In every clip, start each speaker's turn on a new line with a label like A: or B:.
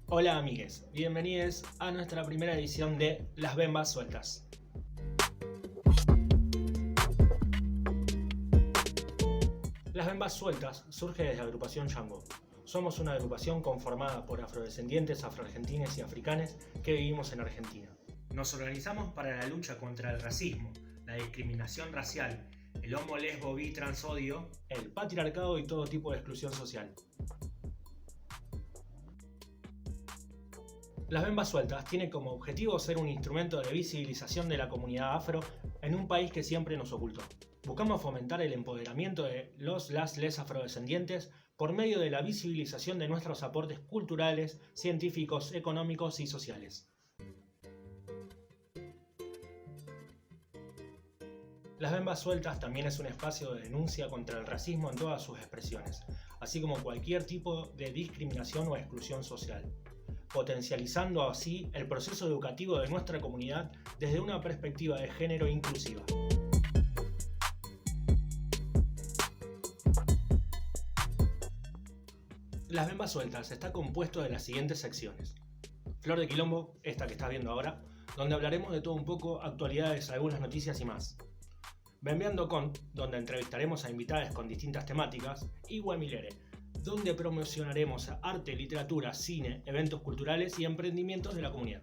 A: Hola amigues, bienvenidos a nuestra primera edición de Las Bembas Sueltas. Las Bembas Sueltas surge desde la agrupación Yango. Somos una agrupación conformada por afrodescendientes, afroargentines y africanes que vivimos en Argentina. Nos organizamos para la lucha contra el racismo, la discriminación racial, el homo, lesbo, bi, transodio, el patriarcado y todo tipo de exclusión social. Las Bembas Sueltas tiene como objetivo ser un instrumento de visibilización de la comunidad afro en un país que siempre nos ocultó. Buscamos fomentar el empoderamiento de les afrodescendientes por medio de la visibilización de nuestros aportes culturales, científicos, económicos y sociales. Las Bembas Sueltas también es un espacio de denuncia contra el racismo en todas sus expresiones, así como cualquier tipo de discriminación o exclusión social, potencializando así el proceso educativo de nuestra comunidad desde una perspectiva de género inclusiva. Las Bembas Sueltas está compuesto de las siguientes secciones: Flor de Quilombo, esta que estás viendo ahora, donde hablaremos de todo un poco, actualidades, algunas noticias y más. Bembeando con, donde entrevistaremos a invitadas con distintas temáticas, y Guamilere, donde promocionaremos arte, literatura, cine, eventos culturales y emprendimientos de la comunidad.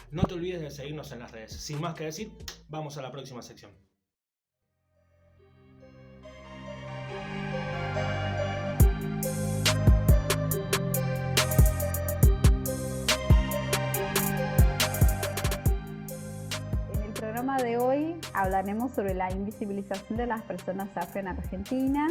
A: No te olvides de seguirnos en las redes. Sin más que decir, vamos a la próxima sección.
B: En el programa de hoy hablaremos sobre la invisibilización de las personas afro en Argentina,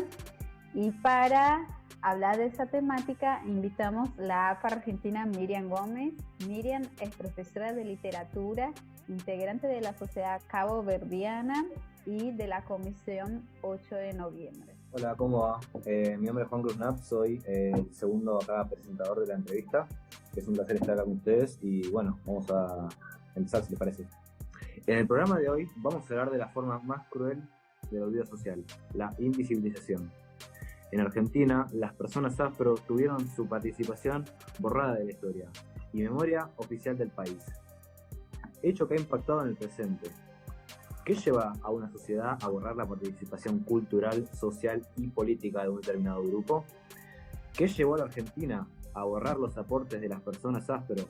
B: y para hablar de esa temática invitamos a la afroargentina Miriam Gómez. Miriam es profesora de literatura, integrante de la Sociedad Cabo-Verdiana y de la Comisión 8 de Noviembre.
C: Hola, ¿cómo va? Mi nombre es Juan Cruz Knapp, soy el segundo acá presentador de la entrevista. Es un placer estar acá con ustedes y bueno, vamos a empezar si les parece. En el programa de hoy vamos a hablar de la forma más cruel del olvido social, la invisibilización. En Argentina, las personas afro tuvieron su participación borrada de la historia y memoria oficial del país, hecho que ha impactado en el presente. ¿Qué lleva a una sociedad a borrar la participación cultural, social y política de un determinado grupo? ¿Qué llevó a la Argentina a borrar los aportes de las personas afro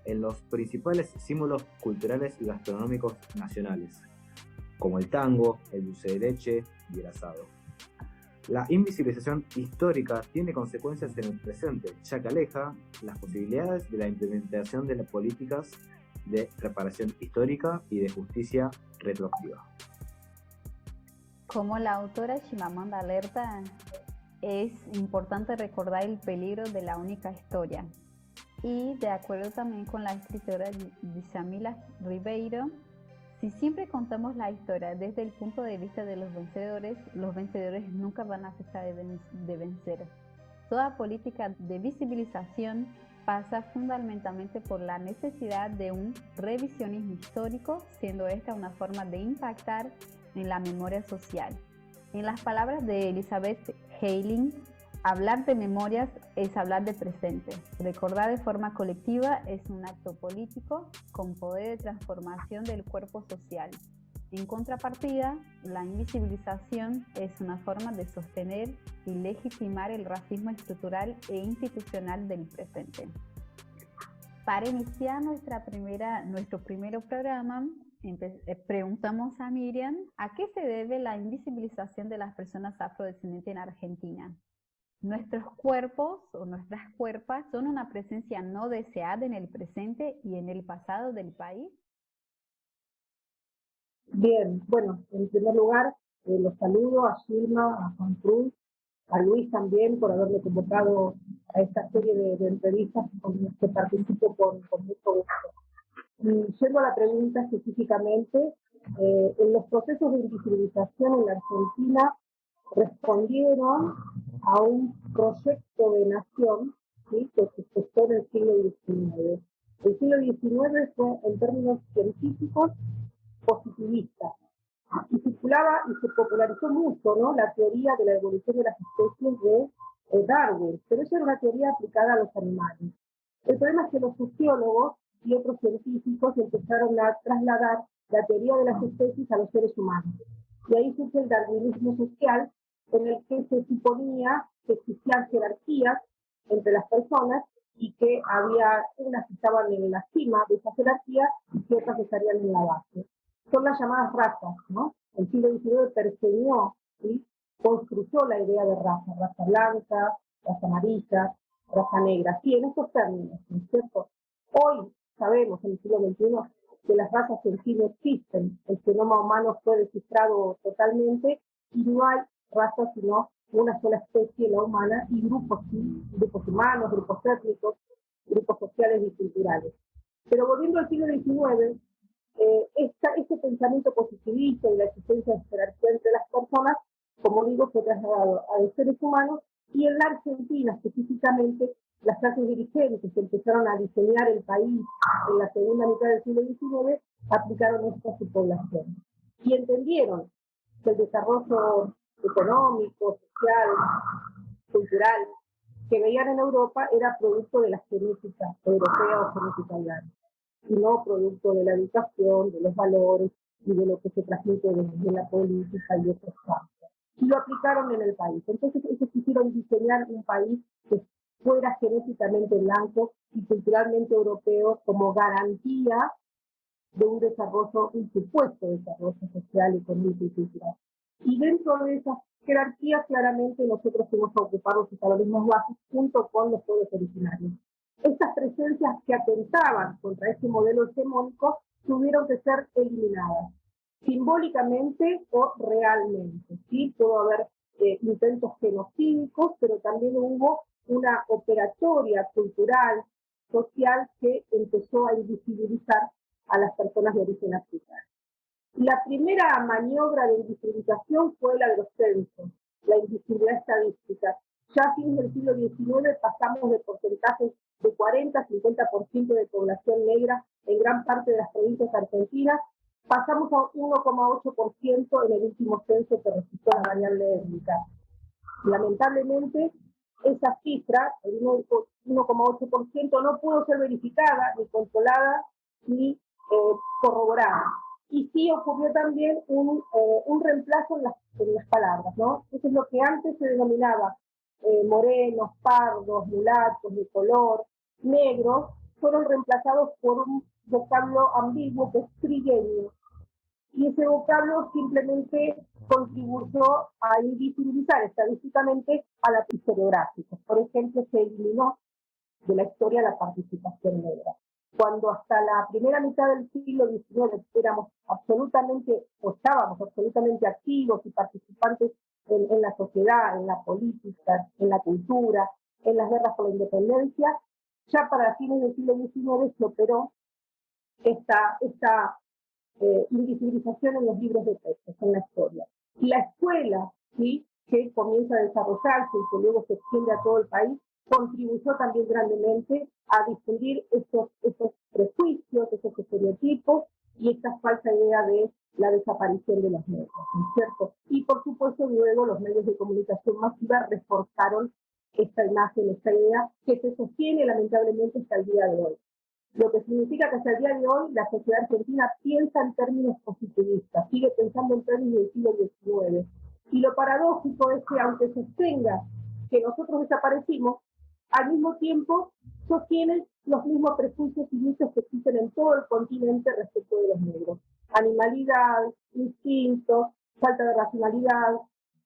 C: en los principales símbolos culturales y gastronómicos nacionales, como el tango, el dulce de leche y el asado? La invisibilización histórica tiene consecuencias en el presente, ya que aleja las posibilidades de la implementación de las políticas de reparación histórica y de justicia retroactiva.
B: Como la autora Chimamanda alerta, es importante recordar el peligro de la única historia. Y de acuerdo también con la escritora Djamila Ribeiro, si siempre contamos la historia desde el punto de vista de los vencedores nunca van a cesar de vencer. Toda política de visibilización pasa fundamentalmente por la necesidad de un revisionismo histórico, siendo esta una forma de impactar en la memoria social. En las palabras de Elizabeth Hailing, hablar de memorias es hablar de presente. Recordar de forma colectiva es un acto político con poder de transformación del cuerpo social. En contrapartida, la invisibilización es una forma de sostener y legitimar el racismo estructural e institucional del presente. Para iniciar nuestro primer programa, preguntamos a Miriam, ¿a qué se debe la invisibilización de las personas afrodescendientes en Argentina? Nuestros cuerpos o nuestras cuerpas son una presencia no deseada en el presente y en el pasado del país.
D: Bien, bueno, en primer lugar, los saludo a Gilma, a Juan Cruz, a Luis también por haberme convocado a esta serie de entrevistas con las que participo con mucho gusto. Y yendo a la pregunta específicamente, en los procesos de invisibilización en la Argentina respondieron a un proyecto de nación, ¿sí?, que se gestó en el siglo XIX. El siglo XIX fue, en términos científicos, positivista. y circulaba y se popularizó mucho, ¿no?, la teoría de la evolución de las especies de Darwin, pero eso era una teoría aplicada a los animales. El problema es que los sociólogos y otros científicos empezaron a trasladar la teoría de las especies a los seres humanos. Y ahí surge el darwinismo social, en el que se suponía que existían jerarquías entre las personas y que había unas que estaban en la cima de esa jerarquía y otras que estarían en la base. Son las llamadas razas, ¿no? El siglo XIX pergeñó, ¿sí?, construyó la idea de raza blanca, raza amarilla, raza negra, sí, en estos términos, ¿no es cierto? Hoy sabemos, en el siglo XXI, que las razas en sí no existen, el genoma humano fue descifrado totalmente y no hay razas sino una sola especie, la humana, y grupos, sí, grupos humanos, grupos étnicos, grupos sociales y culturales. Pero volviendo al siglo XIX, este pensamiento positivista y la existencia de jerarquía entre las personas, como digo, fue trasladado a los seres humanos, y en la Argentina específicamente las clases dirigentes que empezaron a diseñar el país en la segunda mitad del siglo XIX aplicaron esto a su población y entendieron que el desarrollo económico, social, cultural que veían en Europa era producto de la genética europea o genética blanca, y no producto de la educación, de los valores y de lo que se transmite desde la política y otros campos. Y lo aplicaron en el país. Entonces ellos quisieron diseñar un país que fuera genéticamente blanco y culturalmente europeo como garantía de un desarrollo, un supuesto desarrollo social, económico y cultural. Y dentro de esas jerarquías, claramente nosotros fuimos a ocupar los escalones bajos junto con los pueblos originarios. Estas presencias que atentaban contra este modelo hegemónico tuvieron que ser eliminadas, simbólicamente o realmente. ¿Sí? Pudo haber intentos genocídicos, pero también hubo una operatoria cultural, social, que empezó a invisibilizar a las personas de origen africano. La primera maniobra de invisibilización fue la de los censos, la invisibilidad estadística. Ya a fines del siglo XIX pasamos de porcentajes de 40-50% de población negra en gran parte de las provincias argentinas, pasamos a 1,8% en el último censo que registró la variable étnica. Lamentablemente, esa cifra, el 1,8%, no pudo ser verificada, ni controlada, ni corroborada. Y sí ocurrió también un reemplazo en las palabras, ¿no? Eso es lo que antes se denominaba morenos, pardos, mulatos, de color, negros, fueron reemplazados por un vocablo ambiguo que es trigueño. Y ese vocablo simplemente contribuyó a invisibilizar estadísticamente a la historiográfica. Por ejemplo, se eliminó de la historia la participación negra. Cuando hasta la primera mitad del siglo XIX éramos absolutamente, o estábamos absolutamente activos y participantes en la sociedad, en la política, en la cultura, en las guerras por la independencia, ya para fines del siglo XIX se operó esta invisibilización en los libros de textos, en la historia. Y la escuela, ¿sí?, que comienza a desarrollarse y que luego se extiende a todo el país, contribuyó también grandemente a difundir esos prejuicios, esos estereotipos y esta falsa idea de la desaparición de los negros, ¿no es cierto? Y por supuesto luego los medios de comunicación masiva reforzaron esta imagen, esta idea que se sostiene lamentablemente hasta el día de hoy. Lo que significa que hasta el día de hoy la sociedad argentina piensa en términos positivistas, sigue pensando en términos del siglo XIX. Y lo paradójico es que aunque sostenga que nosotros desaparecimos, al mismo tiempo sostienen los mismos prejuicios y mitos que existen en todo el continente respecto de los negros. Animalidad, instintos, falta de racionalidad,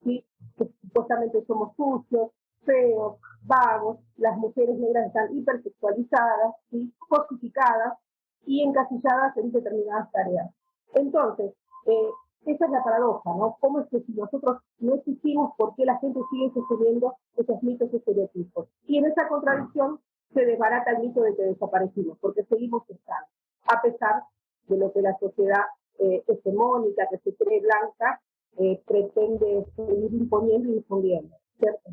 D: ¿sí?, que supuestamente somos sucios, feos, vagos, las mujeres negras están hipersexualizadas, ¿sí?, cosificadas y encasilladas en determinadas tareas. Entonces, esa es la paradoja, ¿no? ¿Cómo es que si nosotros no existimos, por qué la gente sigue sosteniendo esos mitos y estereotipos? Y en esa contradicción se desbarata el mito de que desaparecimos, porque seguimos estando, a pesar de lo que la sociedad hegemónica, que se cree blanca, pretende seguir imponiendo y difundiendo, ¿cierto?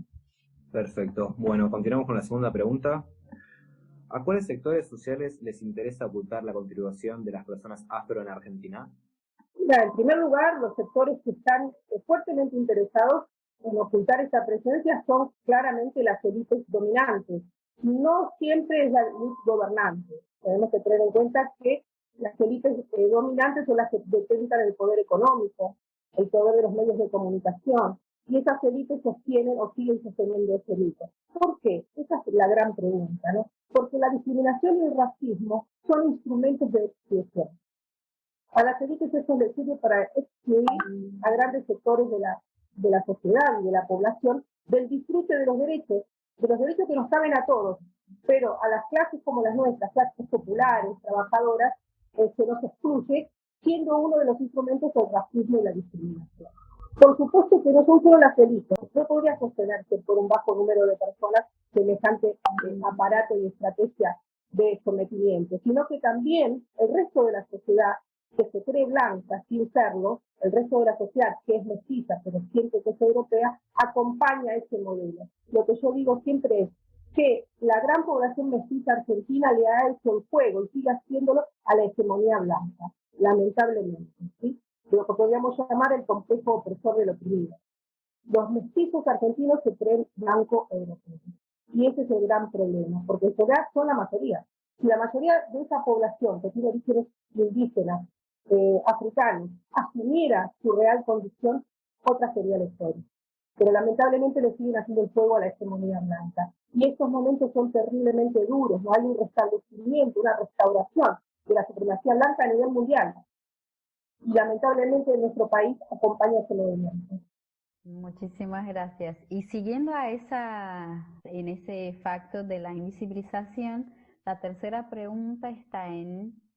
C: Perfecto. Bueno, continuamos con la segunda pregunta. ¿A cuáles sectores sociales les interesa ocultar la contribución de las personas afro en Argentina?
D: Mira, en primer lugar, los sectores que están fuertemente interesados en ocultar esta presencia son claramente las élites dominantes. No siempre es la élite gobernante. Tenemos que tener en cuenta que las élites dominantes son las que detentan el poder económico, el poder de los medios de comunicación, y esas élites sostienen o siguen sosteniendo ese élite. ¿Por qué? Esa es la gran pregunta, ¿no? Porque la discriminación y el racismo son instrumentos de exclusión. A las élites eso les sirve para excluir a grandes sectores de la sociedad y de la población del disfrute de los derechos que nos caben a todos, pero a las clases como las nuestras, clases populares, trabajadoras, se nos excluye, siendo uno de los instrumentos del racismo y la discriminación. Por supuesto que no son solo las élites, no podría sostenerse por un bajo número de personas semejante aparato y estrategia de sometimiento, sino que también el resto de la sociedad que se cree blanca sin serlo, el resto de la sociedad que es mestiza pero siente que es europea, acompaña ese modelo. Lo que yo digo siempre es que la gran población mestiza argentina le ha hecho el juego y sigue haciéndolo a la hegemonía blanca, lamentablemente, ¿sí? Lo que podríamos llamar el complejo opresor del oprimido. Los mestizos argentinos se creen blanco europeos. Y ese es el gran problema, porque en realidad son la mayoría. Si la mayoría de esa población que tiene orígenes indígenas, africanos, asumiera su real condición, otra sería la historia. Pero lamentablemente le siguen haciendo el juego a la hegemonía blanca. Y estos momentos son terriblemente duros, no hay un restablecimiento, una restauración de la supremacía blanca a nivel mundial. Y lamentablemente en nuestro país acompaña ese movimiento.
B: Muchísimas gracias. Y siguiendo en ese factor de la invisibilización, la tercera pregunta está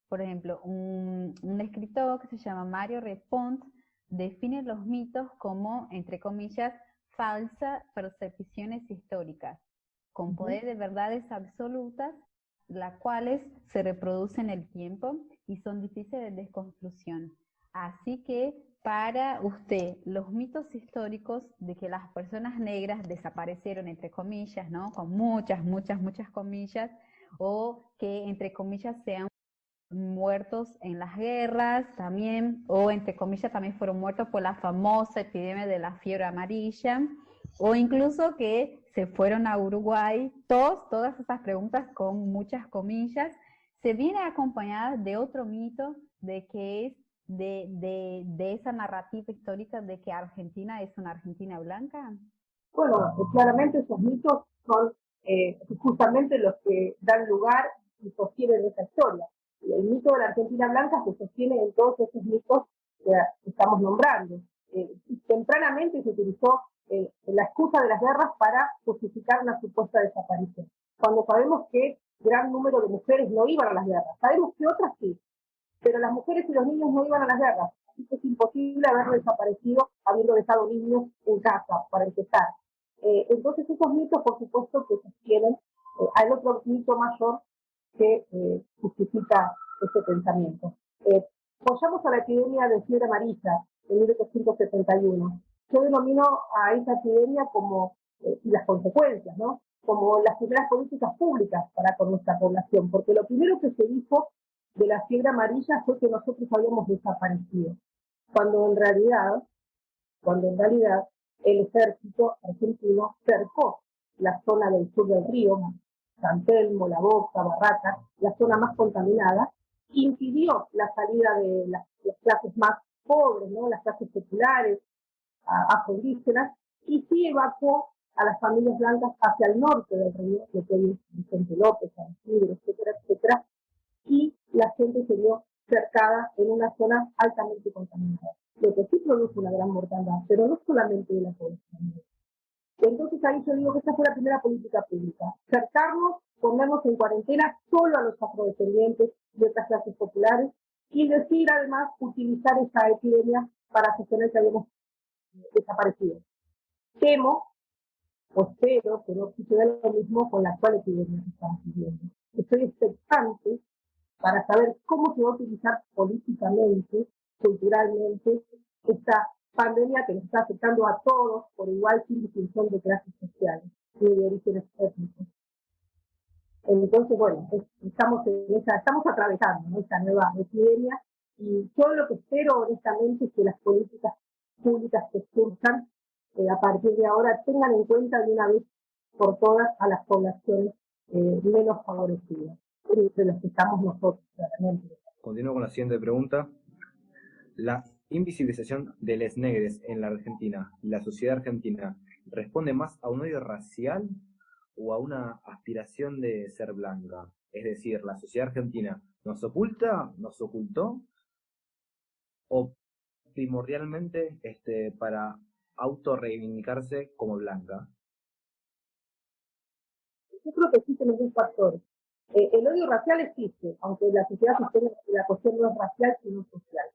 B: por ejemplo, un escritor que se llama Mario Repont define los mitos como, entre comillas, falsas percepciones históricas, con poder de verdades absolutas, las cuales se reproducen en el tiempo y son difíciles de desconstrucción. Así que, para usted, los mitos históricos de que las personas negras desaparecieron, entre comillas, ¿no? Con muchas comillas, o que, entre comillas, sean muertos en las guerras también, o entre comillas también fueron muertos por la famosa epidemia de la fiebre amarilla, o incluso que se fueron a Uruguay. Todas estas preguntas con muchas comillas se vienen acompañadas de otro mito de que es de esa narrativa histórica de que Argentina es una Argentina blanca.
D: Bueno, claramente esos mitos son justamente los que dan lugar y sostienen esa historia. El mito de la Argentina blanca se sostiene en todos esos mitos que estamos nombrando. Tempranamente se utilizó la excusa de las guerras para justificar una supuesta desaparición. Cuando sabemos que gran número de mujeres no iban a las guerras, sabemos que otras sí, pero las mujeres y los niños no iban a las guerras, así que es imposible haber desaparecido habiendo dejado niños en casa, para empezar. Entonces esos mitos, por supuesto, que sostienen. Hay otro mito mayor que justifica este pensamiento. Vayamos a la epidemia de fiebre amarilla en 1871. Yo denomino a esa epidemia como, y las consecuencias, ¿no? Como las primeras políticas públicas para con nuestra población, porque lo primero que se dijo de la fiebre amarilla fue que nosotros habíamos desaparecido, cuando en realidad el ejército argentino cercó la zona del sur del río, San Telmo, La Boca, Barracas, la zona más contaminada, impidió la salida de las clases más pobres, ¿no? Las clases populares, afroindígenas, y sí evacuó a las familias blancas hacia el norte del río, que es Vicente López, San Isidro, etcétera, y la gente se vio cercada en una zona altamente contaminada, lo que sí produce una gran mortandad, pero no solamente de la población. Entonces ahí yo digo que esta fue la primera política pública, cercarnos, ponernos en cuarentena solo a los afrodescendientes de otras clases populares y decir además utilizar esta epidemia para sostener que habíamos desaparecido. Temo o espero que no suceda lo mismo con la actual epidemia que estamos viviendo. Estoy expectante para saber cómo se va a utilizar políticamente, culturalmente, esta pandemia que nos está afectando a todos por igual, sin distinción de clases sociales ni de orígenes étnicos. Entonces, bueno, estamos atravesando, ¿no?, esta nueva epidemia Y yo lo que espero, honestamente, es que las políticas públicas que surjan a partir de ahora tengan en cuenta de una vez por todas a las poblaciones menos favorecidas, entre las que estamos nosotros, claramente.
C: Continúo con la siguiente pregunta. La invisibilización de les negres en la Argentina y la sociedad argentina responde más a un odio racial o a una aspiración de ser blanca. Es decir, la sociedad argentina nos ocultó, o primordialmente para autorreivindicarse como blanca.
D: Yo creo que existen los dos factores. El odio racial existe, aunque la sociedad sostiene que la cuestión no es racial, sino social.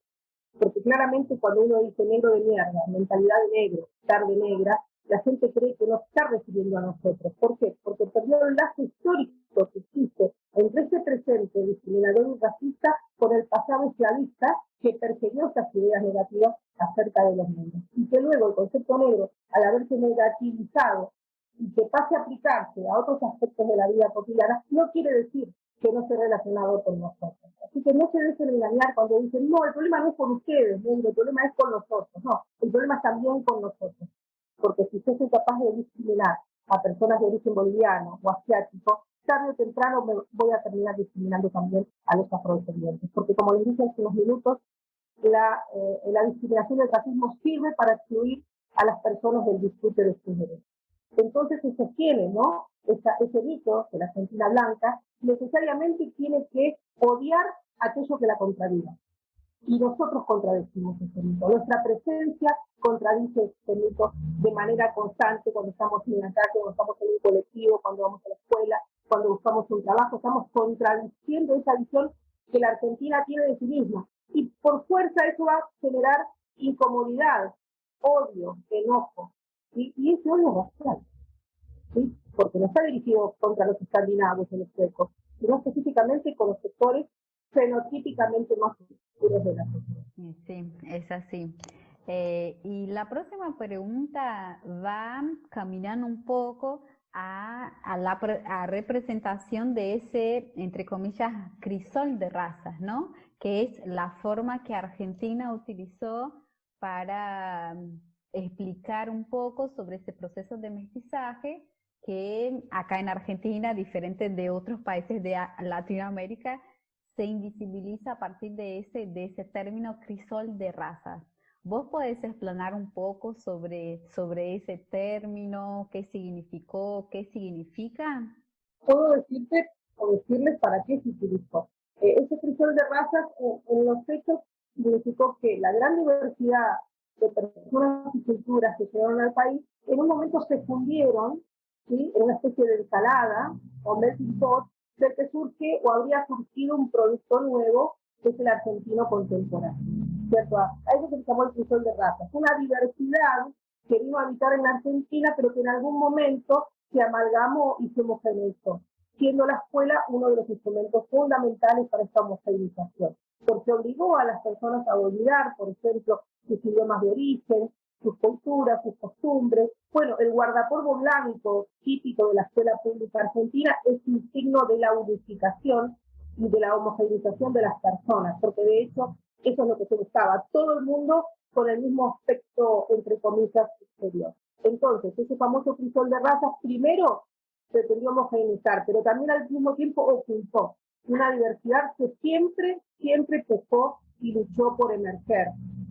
D: Porque claramente cuando uno dice negro de mierda, mentalidad de negro, tarde negra, la gente cree que nos está refiriendo a nosotros. ¿Por qué? Porque perdió el lazo histórico que existe entre ese presente discriminador y racista con el pasado esclavista que persiguió estas ideas negativas acerca de los negros. Y que luego el concepto negro, al haberse negativizado y que pase a aplicarse a otros aspectos de la vida cotidiana, no quiere decir que no esté relacionado con nosotros. Así que no se dejen engañar cuando dicen, no, el problema no es con ustedes, ¿no? El problema es con nosotros. No, el problema es también con nosotros. Porque si yo soy capaz de discriminar a personas de origen boliviano o asiático, tarde o temprano me voy a terminar discriminando también a los afrodescendientes. Porque como les dije hace unos minutos, la discriminación del racismo sirve para excluir a las personas del disfrute de sus derechos. Entonces se sostiene, ¿no? Ese mito de la Argentina blanca necesariamente tiene que odiar aquello que la contradiga. Y nosotros contradecimos ese mito. Nuestra presencia contradice ese mito de manera constante cuando estamos en la calle, cuando estamos en un colectivo, cuando vamos a la escuela, cuando buscamos un trabajo. Estamos contradiciendo esa visión que la Argentina tiene de sí misma. Y por fuerza eso va a generar incomodidad, odio, enojo. Y ese odio racial. ¿Sí? Porque no está dirigido contra los escandinavos y los suecos, sino específicamente con los sectores fenotípicamente más oscuros de la sociedad.
B: Sí, es así. Y la próxima pregunta va caminando un poco a representación de ese, entre comillas, crisol de razas, ¿no? Que es la forma que Argentina utilizó para explicar un poco sobre ese proceso de mestizaje que acá en Argentina, diferente de otros países de Latinoamérica, se invisibiliza a partir de ese término crisol de razas. ¿Vos podés explanar un poco sobre ese término, qué significó, qué significa?
D: Puedo decirte o decirles para qué se utilizó. Ese crisol de razas en los hechos significó que la gran diversidad de personas y culturas que llegaron al país en un momento se fundieron, ¿sí? En una especie de ensalada o melting pot del que surge o habría surgido un producto nuevo que es el argentino contemporáneo, ¿cierto? A eso se llamó el crisol de razas, una diversidad que vino a habitar en la Argentina, pero que en algún momento se amalgamó y se homogeneizó, siendo la escuela uno de los instrumentos fundamentales para esta homogeneización, porque obligó a las personas a olvidar, por ejemplo, sus idiomas de origen, sus culturas, sus costumbres. Bueno, el guardapolvo blanco típico de la escuela pública argentina es un signo de la unificación y de la homogeneización de las personas, porque de hecho eso es lo que se buscaba, todo el mundo con el mismo aspecto, entre comillas, exterior. Entonces, ese famoso crisol de razas, primero pretendió homogeneizar, pero también al mismo tiempo ocultó una diversidad que siempre pesó y luchó por emerger,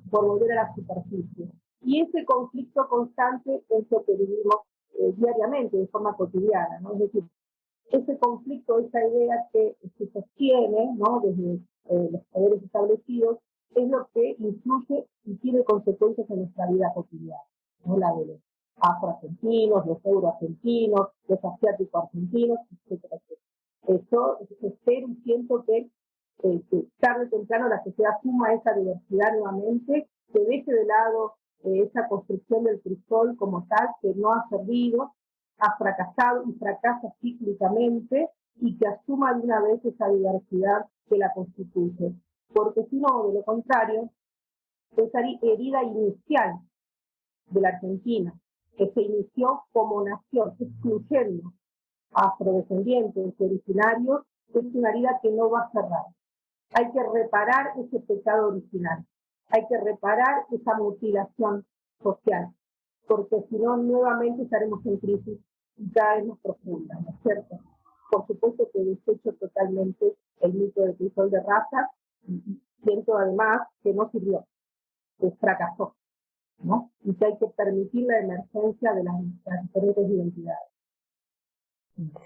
D: por volver a la superficie. Y ese conflicto constante es lo que vivimos diariamente, de forma cotidiana, ¿no? Es decir, ese conflicto, esa idea que se sostiene, ¿no? Desde los poderes establecidos, es lo que influye y tiene consecuencias en nuestra vida cotidiana, ¿no? La de los afroargentinos, los euroargentinos, los asiáticos argentinos, etcétera, etcétera. Eso espero y siento que tarde o temprano la sociedad suma esa diversidad nuevamente, que deje de lado esa construcción del crisol como tal, que no ha servido, ha fracasado y fracasa cíclicamente, y que asuma de una vez esa diversidad que la constituye. Porque si no, de lo contrario, esa herida inicial de la Argentina, que se inició como nación, excluyendo a afrodescendientes originarios, es una herida que no va a cerrar. Hay que reparar ese pecado original. Hay que reparar esa mutilación social, porque si no, nuevamente estaremos en crisis y cada vez más profunda, ¿no es cierto? Por supuesto que desecho totalmente el mito del crisol de raza, y siento además que no sirvió, que fracasó, ¿no? Y que hay que permitir la emergencia de las diferentes identidades.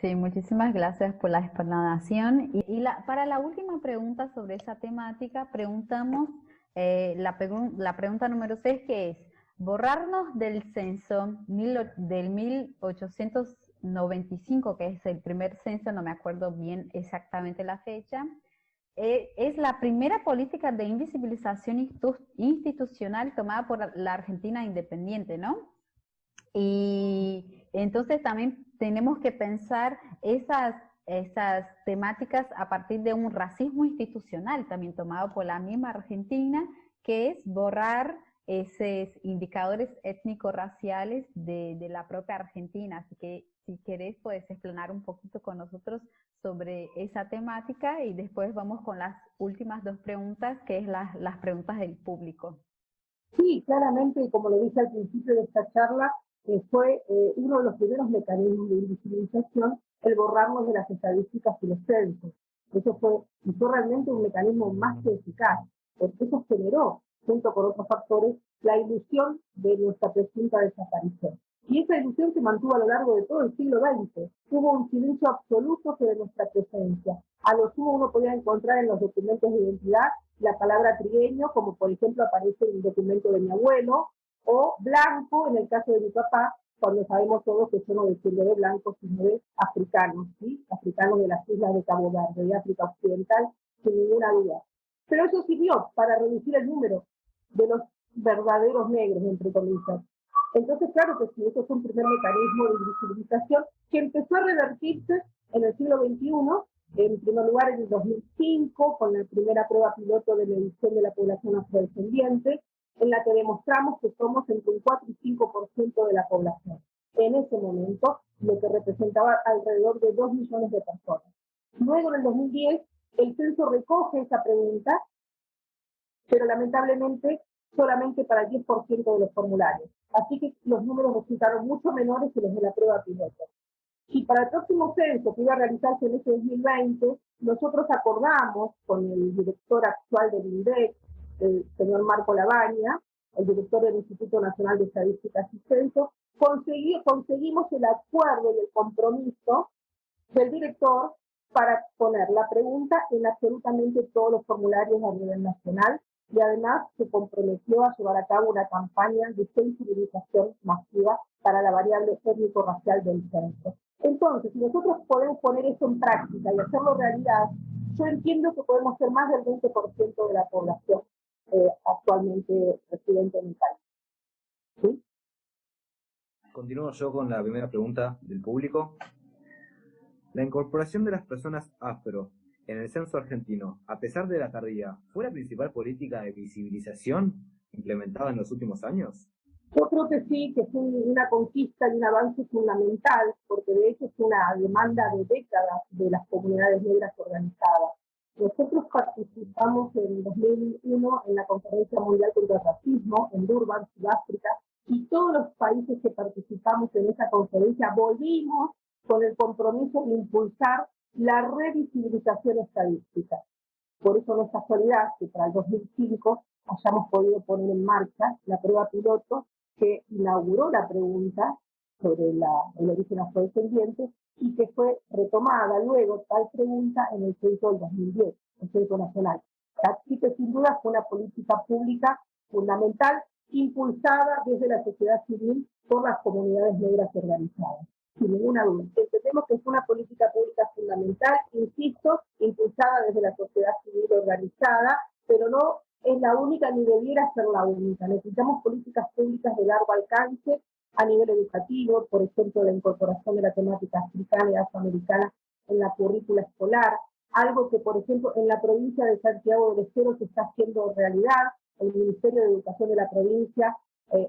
B: Sí, muchísimas gracias por la explanación. Para la última pregunta sobre esa temática, preguntamos la pregunta número 6, que es: borrarnos del censo del 1895, que es el primer censo, no me acuerdo bien exactamente la fecha, es la primera política de invisibilización institucional tomada por la Argentina independiente, ¿no? Y entonces también tenemos que pensar esas temáticas a partir de un racismo institucional también tomado por la misma Argentina, que es borrar esos indicadores étnico-raciales de la propia Argentina. Así que si querés puedes explanar un poquito con nosotros sobre esa temática y después vamos con las últimas dos preguntas, que es las preguntas del público.
D: Sí, claramente, como lo dije al principio de esta charla, fue uno de los primeros mecanismos de invisibilización el borrarnos de las estadísticas y los censos. Eso fue realmente un mecanismo más que eficaz, porque eso generó, junto con otros factores, la ilusión de nuestra presunta desaparición. Y esa ilusión se mantuvo a lo largo de todo el siglo XX. Hubo un silencio absoluto sobre nuestra presencia. A lo sumo uno podía encontrar en los documentos de identidad la palabra trigueño, como por ejemplo aparece en el documento de mi abuelo, o blanco, en el caso de mi papá, cuando sabemos todos que yo no desciendo de blancos, sino de africanos, ¿sí? Africanos de las islas de Cabo Verde, de África Occidental, sin ninguna duda. Pero eso sirvió para reducir el número de los verdaderos negros, entre comillas. Entonces, claro que sí, eso fue un primer mecanismo de invisibilización que empezó a revertirse en el siglo XXI, en primer lugar en el 2005, con la primera prueba piloto de medición de la población afrodescendiente, en la que demostramos que somos entre un 4 y 5% de la población. En ese momento, lo que representaba alrededor de 2 millones de personas. Luego, en el 2010, el censo recoge esa pregunta, pero lamentablemente solamente para el 10% de los formularios. Así que los números resultaron mucho menores que los de la prueba piloto. Y para el próximo censo, que iba a realizarse en este 2020, nosotros acordamos con el director actual del INDEC, el señor Marco Labaña, el director del Instituto Nacional de Estadísticas y Censo, conseguimos el acuerdo y el compromiso del director para poner la pregunta en absolutamente todos los formularios a nivel nacional, y además se comprometió a llevar a cabo una campaña de sensibilización masiva para la variable étnico-racial del censo. Entonces, si nosotros podemos poner eso en práctica y hacerlo realidad, yo entiendo que podemos ser más del 20% de la población actualmente residente en el país. ¿Sí?
C: Continúo yo con la primera pregunta del público. La incorporación de las personas afro en el censo argentino, a pesar de la tardía, ¿fue la principal política de visibilización implementada en los últimos años?
D: Yo creo que sí, que fue una conquista y un avance fundamental, porque de hecho es una demanda de décadas de las comunidades negras organizadas. Nosotros participamos en 2001 en la Conferencia Mundial contra el Racismo en Durban, Sudáfrica, y todos los países que participamos en esa conferencia volvimos con el compromiso de impulsar la revisibilización estadística. Por eso no es casualidad que para el 2005 hayamos podido poner en marcha la prueba piloto que inauguró la pregunta sobre el origen afrodescendiente y que fue retomada luego tal pregunta en el censo del 2010, el censo nacional. Así que sin duda fue una política pública fundamental impulsada desde la sociedad civil por las comunidades negras organizadas. Sin ninguna duda. Entendemos que es una política pública fundamental, insisto, impulsada desde la sociedad civil organizada, pero no es la única ni debiera ser la única. Necesitamos políticas públicas de largo alcance a nivel educativo, por ejemplo, la incorporación de la temática africana y afroamericana en la currícula escolar, algo que, por ejemplo, en la provincia de Santiago del Estero se está haciendo realidad. El Ministerio de Educación de la provincia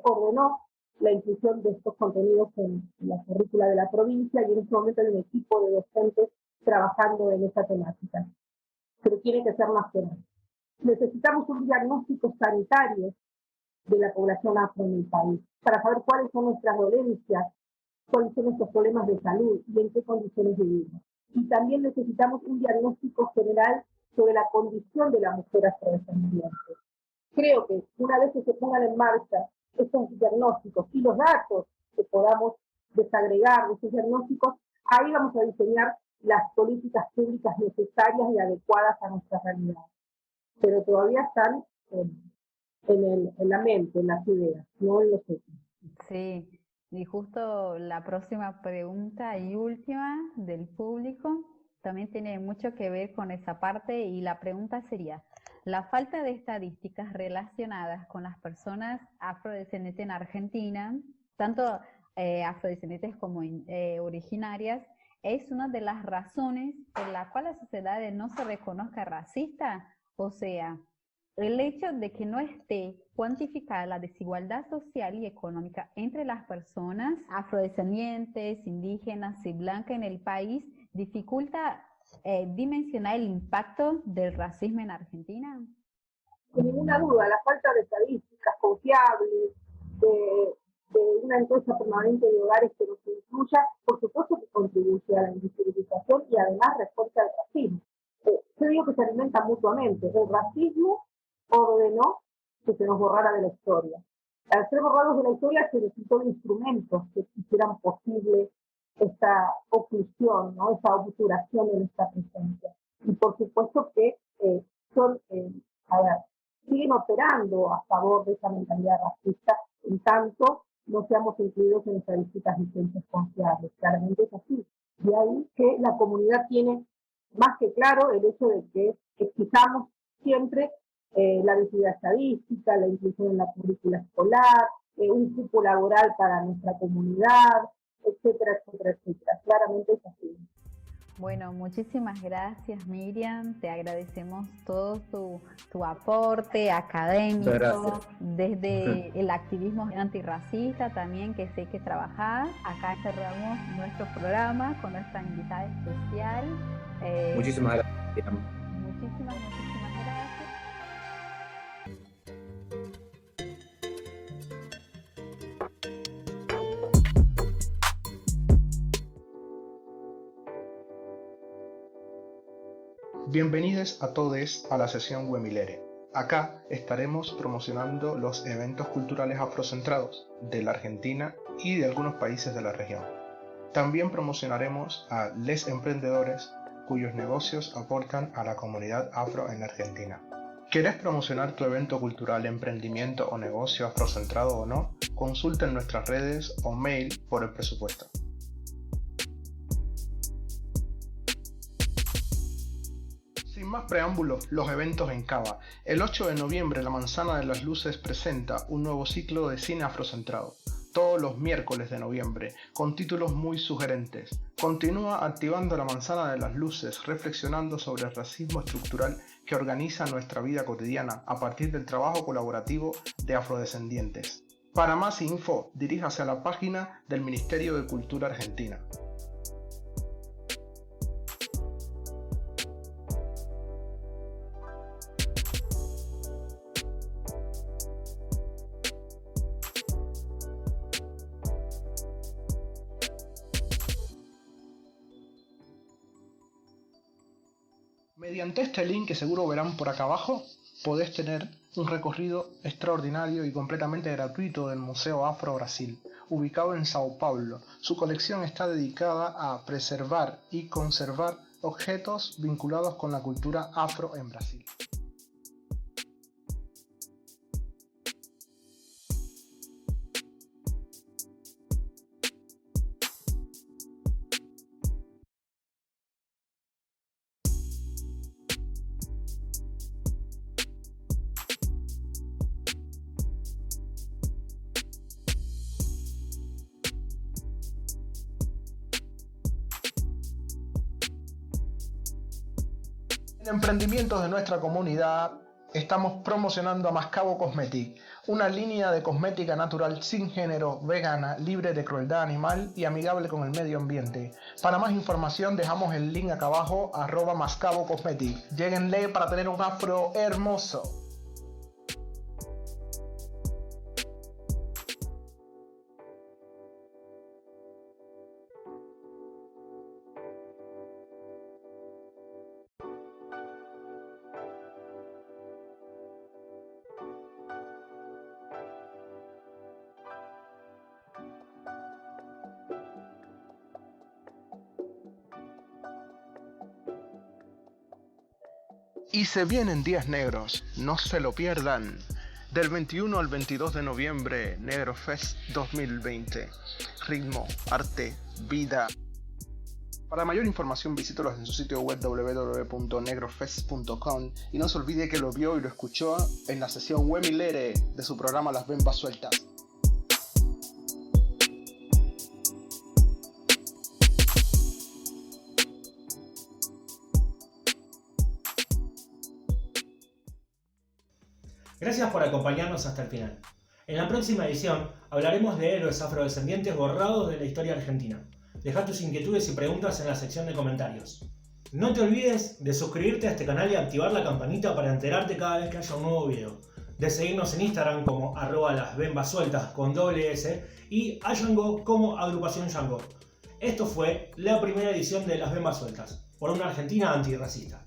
D: ordenó la inclusión de estos contenidos en la currícula de la provincia y en este momento hay un equipo de docentes trabajando en esta temática. pero tiene que ser nacional. Necesitamos un diagnóstico sanitario de la población afro en el país, para saber cuáles son nuestras dolencias, cuáles son nuestros problemas de salud y en qué condiciones vivimos. Y también necesitamos un diagnóstico general sobre la condición de la mujer afrodescendiente. Creo que una vez que se pongan en marcha estos diagnósticos y los datos que podamos desagregar de esos diagnósticos, ahí vamos a diseñar las políticas públicas necesarias y adecuadas a nuestra realidad. Pero todavía están en la mente, en las ideas, no en los hechos.
B: Sí, y justo la próxima pregunta y última del público también tiene mucho que ver con esa parte, y la pregunta sería: la falta de estadísticas relacionadas con las personas afrodescendientes en Argentina, tanto afrodescendientes como originarias, ¿es una de las razones por la cual la sociedad no se reconozca racista? O sea, el hecho de que no esté cuantificada la desigualdad social y económica entre las personas afrodescendientes, indígenas y blancas en el país dificulta dimensionar el impacto del racismo en Argentina.
D: Sin ninguna duda, la falta de estadísticas confiables, de una encuesta permanente de hogares que nos incluya, por supuesto que contribuye a la invisibilización y además refuerza el racismo. Yo digo que se alimentan mutuamente. El racismo ordenó que se nos borrara de la historia. Al ser borrados de la historia se necesitó de instrumentos que hicieran posible esta oclusión, ¿no? Esa obturación de nuestra presencia. Y por supuesto que siguen operando a favor de esa mentalidad racista, en tanto no seamos incluidos en estadísticas y ciencias confiables. Claramente es así. De ahí que la comunidad tiene más que claro el hecho de que exijamos siempre la visibilidad estadística, la inclusión en la currícula escolar, un cupo laboral para nuestra comunidad, etcétera, etcétera, etcétera. Claramente es así.
B: Bueno, muchísimas gracias, Miriam. Te agradecemos todo tu aporte académico, desde el activismo antirracista también, que sé que trabajás. Acá cerramos nuestro programa con nuestra invitada especial.
C: Muchísimas gracias.
B: Muchísimas gracias.
A: Bienvenidos a todos a la sesión Wemilere. Acá estaremos promocionando los eventos culturales afrocentrados de la Argentina y de algunos países de la región. También promocionaremos a les emprendedores cuyos negocios aportan a la comunidad afro en Argentina. ¿Querés promocionar tu evento cultural, emprendimiento o negocio afrocentrado o no? Consulta en nuestras redes o mail por el presupuesto. Sin más preámbulos, los eventos en Cava. El 8 de noviembre, La Manzana de las Luces presenta un nuevo ciclo de cine afrocentrado, todos los miércoles de noviembre, con títulos muy sugerentes. Continúa activando La Manzana de las Luces, reflexionando sobre el racismo estructural que organiza nuestra vida cotidiana a partir del trabajo colaborativo de afrodescendientes. Para más info, diríjase a la página del Ministerio de Cultura Argentina. Mediante este link que seguro verán por acá abajo, podés tener un recorrido extraordinario y completamente gratuito del Museo Afro Brasil, ubicado en Sao Paulo. Su colección está dedicada a preservar y conservar objetos vinculados con la cultura afro en Brasil. En emprendimientos de nuestra comunidad estamos promocionando a Mascabo Cosmetic,
E: una línea de cosmética natural sin género, vegana, libre de crueldad animal y amigable con el medio ambiente. Para más información dejamos el link acá abajo, @mascabocosmetic. Lléguenle para tener un afro hermoso. Y se vienen días negros, no se lo pierdan. Del 21 al 22 de noviembre, Negro Fest 2020. Ritmo, arte, vida. Para mayor información visítelos en su sitio web www.negrofest.com y no se olvide que lo vio y lo escuchó en la sesión Wemilere de su programa Las Bembas Sueltas.
A: Gracias por acompañarnos hasta el final. En la próxima edición hablaremos de héroes afrodescendientes borrados de la historia argentina. Deja tus inquietudes y preguntas en la sección de comentarios. No te olvides de suscribirte a este canal y activar la campanita para enterarte cada vez que haya un nuevo video. De seguirnos en Instagram como @lasbembasueltas con doble S y a Yango como agrupación Yango. Esto fue la primera edición de Las Bembas Sueltas, por una Argentina antirracista.